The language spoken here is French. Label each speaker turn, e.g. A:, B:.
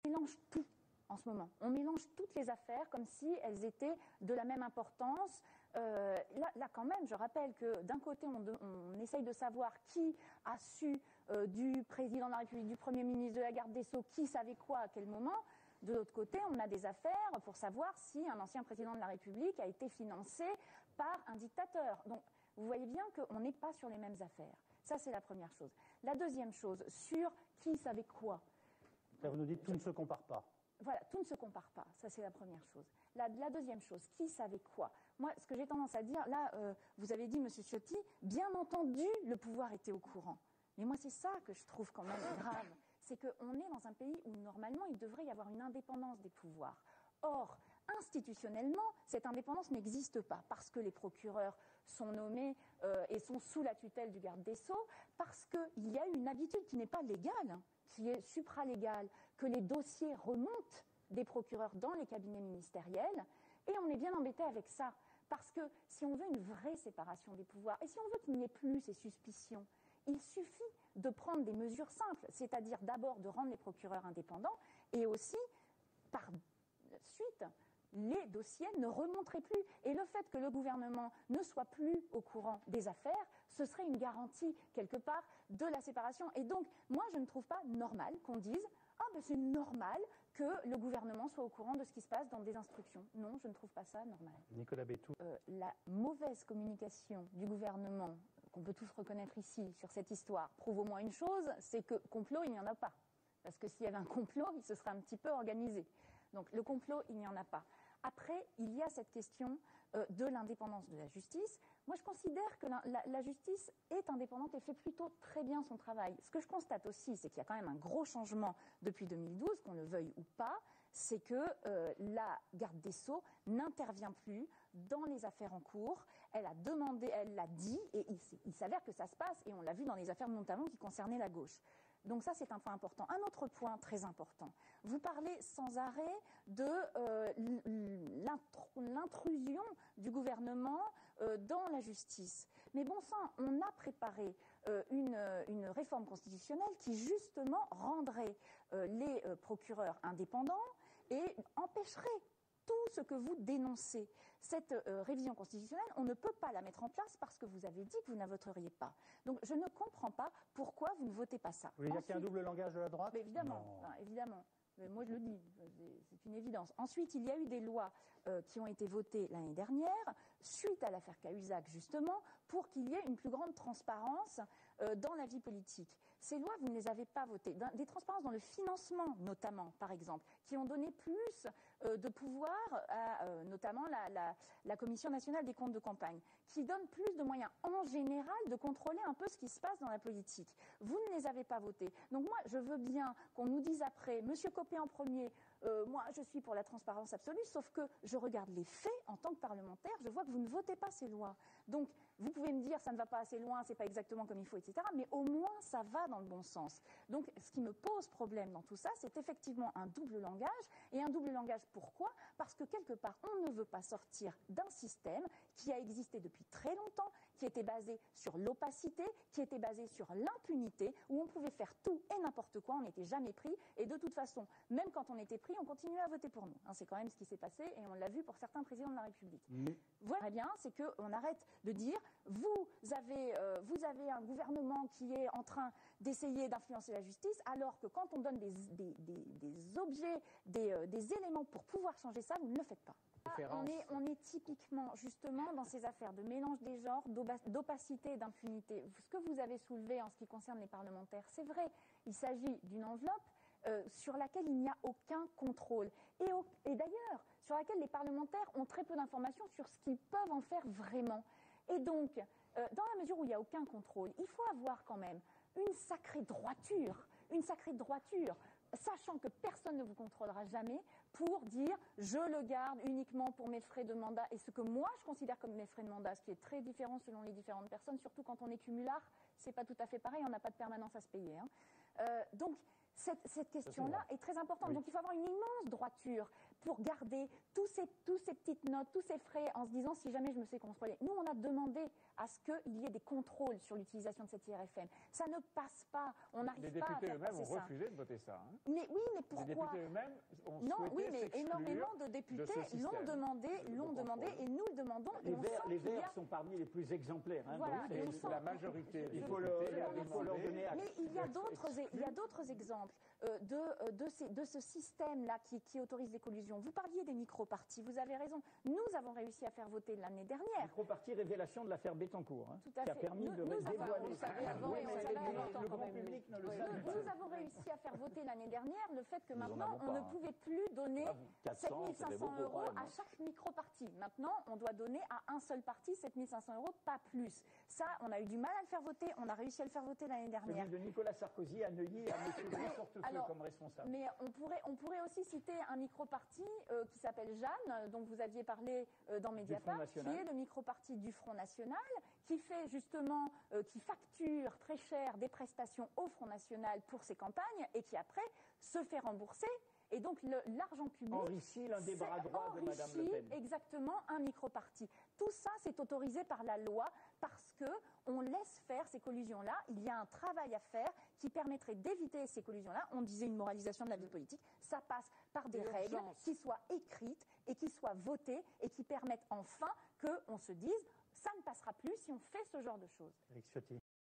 A: mélange tout en ce moment. On mélange toutes les affaires comme si elles étaient de la même importance. Là, quand même, je rappelle que d'un côté, on essaye de savoir qui a su du président de la République, du Premier ministre, de la garde des Sceaux, qui savait quoi à quel moment. De l'autre côté, on a des affaires pour savoir si un ancien président de la République a été financé par un dictateur. Donc, vous voyez bien qu'on n'est pas sur les mêmes affaires. Ça, c'est la première chose. La deuxième chose, sur qui savait quoi.
B: Là, vous nous dites tout ne se compare pas.
A: Voilà, tout ne se compare pas. Ça, c'est la première chose. La deuxième chose, qui savait quoi. Moi, ce que j'ai tendance à dire, là, vous avez dit, Monsieur Ciotti, bien entendu, le pouvoir était au courant. Mais moi, c'est ça que je trouve quand même grave. C'est qu'on est dans un pays où, normalement, il devrait y avoir une indépendance des pouvoirs. Or, institutionnellement, cette indépendance n'existe pas parce que les procureurs sont nommés et sont sous la tutelle du garde des Sceaux, parce qu'il y a une habitude qui n'est pas légale, hein, qui est supralégale, que les dossiers remontent des procureurs dans les cabinets ministériels, et on est bien embêté avec ça. Parce que si on veut une vraie séparation des pouvoirs, et si on veut qu'il n'y ait plus ces suspicions, il suffit de prendre des mesures simples, c'est-à-dire d'abord de rendre les procureurs indépendants, et aussi, par suite, les dossiers ne remonteraient plus. Et le fait que le gouvernement ne soit plus au courant des affaires, ce serait une garantie, quelque part, de la séparation. Et donc, moi, je ne trouve pas normal qu'on dise « Ah, ben c'est normal que le gouvernement soit au courant de ce qui se passe dans des instructions ». Non, je ne trouve pas ça normal.
B: Nicolas Bétou.
A: La mauvaise communication du gouvernement, qu'on peut tous reconnaître ici, sur cette histoire, prouve au moins une chose, c'est que complot, il n'y en a pas. Parce que s'il y avait un complot, il se serait un petit peu organisé. Donc le complot, il n'y en a pas. Après, il y a cette question de l'indépendance de la justice. Moi, je considère que la justice est indépendante et fait plutôt très bien son travail. Ce que je constate aussi, c'est qu'il y a quand même un gros changement depuis 2012, qu'on le veuille ou pas, c'est que la garde des Sceaux n'intervient plus dans les affaires en cours. Elle a demandé, elle l'a dit, et il s'avère que ça se passe, et on l'a vu dans les affaires notamment qui concernaient la gauche. Donc ça, c'est un point important. Un autre point très important. Vous parlez sans arrêt de l'intrusion du gouvernement dans la justice. Mais bon sang, on a préparé une réforme constitutionnelle qui justement rendrait les procureurs indépendants et empêcherait tout ce que vous dénoncez. Cette révision constitutionnelle, on ne peut pas la mettre en place parce que vous avez dit que vous ne la voteriez pas. Donc je ne comprends pas pourquoi vous ne votez pas ça.
B: Vous voulez dire qu'il y a un double langage de la droite?
A: Mais évidemment, enfin, évidemment. Mais moi je le dis, c'est une évidence. Ensuite, il y a eu des lois qui ont été votées l'année dernière, suite à l'affaire Cahuzac justement, pour qu'il y ait une plus grande transparence dans la vie politique. Ces lois, vous ne les avez pas votées. Des transparences dans le financement notamment, par exemple, qui ont donné plus de pouvoir à notamment la Commission nationale des comptes de campagne, qui donne plus de moyens en général de contrôler un peu ce qui se passe dans la politique. Vous ne les avez pas votées. Donc moi, je veux bien qu'on nous dise après, Monsieur Copé en premier, moi je suis pour la transparence absolue, sauf que je regarde les faits en tant que parlementaire, je vois que vous ne votez pas ces lois. Donc vous pouvez me dire ça ne va pas assez loin, c'est pas exactement comme il faut, etc. Mais au moins ça va dans le bon sens. Donc ce qui me pose problème dans tout ça, c'est effectivement un double langage. Et un double langage pourquoi? Parce que quelque part on ne veut pas sortir d'un système qui a existé depuis très longtemps, qui était basé sur l'opacité, qui était basé sur l'impunité, où on pouvait faire tout et n'importe quoi, on n'était jamais pris. Et de toute façon, même quand on était pris, on continuait à voter pour nous. Hein, c'est quand même ce qui s'est passé et on l'a vu pour certains présidents de la République. Voilà bien, c'est qu'on arrête de dire vous avez un gouvernement qui est en train d'essayer d'influencer la justice, alors que quand on donne des objets, des éléments pour pouvoir changer ça, vous ne le faites pas. On est typiquement, justement, dans ces affaires de mélange des genres, d'opacité et d'impunité. Ce que vous avez soulevé en ce qui concerne les parlementaires, c'est vrai, il s'agit d'une enveloppe sur laquelle il n'y a aucun contrôle. Et d'ailleurs, sur laquelle les parlementaires ont très peu d'informations sur ce qu'ils peuvent en faire vraiment. Et donc, dans la mesure où il n'y a aucun contrôle, il faut avoir quand même une sacrée droiture, sachant que personne ne vous contrôlera jamais, pour dire je le garde uniquement pour mes frais de mandat, et ce que moi je considère comme mes frais de mandat, ce qui est très différent selon les différentes personnes, surtout quand on est cumulard, c'est pas tout à fait pareil, on n'a pas de permanence à se payer. Donc cette question-là est très importante. Oui. Donc il faut avoir une immense droiture pour garder tous ces petites notes, tous ces frais, en se disant si jamais je me fais contrôler. Nous, on a demandé à ce qu'il y ait des contrôles sur l'utilisation de cet IRFM. Ça ne passe pas. On n'arrive pas à faire passer ça.
C: Les députés eux-mêmes ont refusé de voter ça. Hein.
A: Mais oui, mais pourquoi?
C: Les députés eux-mêmes ont
A: Non,
C: souhaité
A: oui, mais
C: s'exclure
A: énormément de députés l'ont demandé, et nous le demandons.
D: Les Verts sont parmi les plus exemplaires. Hein,
A: voilà,
C: donc la majorité des
D: il faut
C: députés
D: leur donner acte.
A: Mais il y a d'autres exemples de ce système-là qui autorise les collusions. Vous parliez des micro-partis, vous avez raison. Nous avons réussi à faire voter l'année dernière.
D: Micro-parti révélation de l'affaire Bettencourt, hein,
A: Tout à
D: qui a
A: fait.
D: permis de dévoiler.
A: Nous
D: Le grand public ne le savait pas.
A: Nous avons réussi à faire voter l'année dernière le fait que maintenant, on ne pouvait plus donner 7 500 € à chaque micro-parti. Maintenant, on doit donner à un seul parti 7 500 €, pas plus. Ça, on a eu du mal à le faire voter. On a réussi à le faire voter l'année dernière.
D: Celui de Nicolas Sarkozy à Neuilly à M. Grand-Portefeuille comme responsable.
A: Mais on pourrait aussi citer un micro-parti qui s'appelle Jeanne, dont vous aviez parlé dans Mediapart, qui est le micro-parti du Front National, qui fait justement, qui facture très cher des prestations au Front National pour ses campagnes et qui après se fait rembourser. Et donc l'argent public
D: enrichit l'un des bras droits de Mme Le Pen.
A: Exactement un micro-parti. Tout ça, c'est autorisé par la loi parce qu'on laisse faire ces collusions-là. Il y a un travail à faire qui permettrait d'éviter ces collusions-là. On disait une moralisation de la vie politique. Ça passe par des règles qui soient écrites et qui soient votées et qui permettent enfin qu'on se dise ça ne passera plus si on fait ce genre de choses.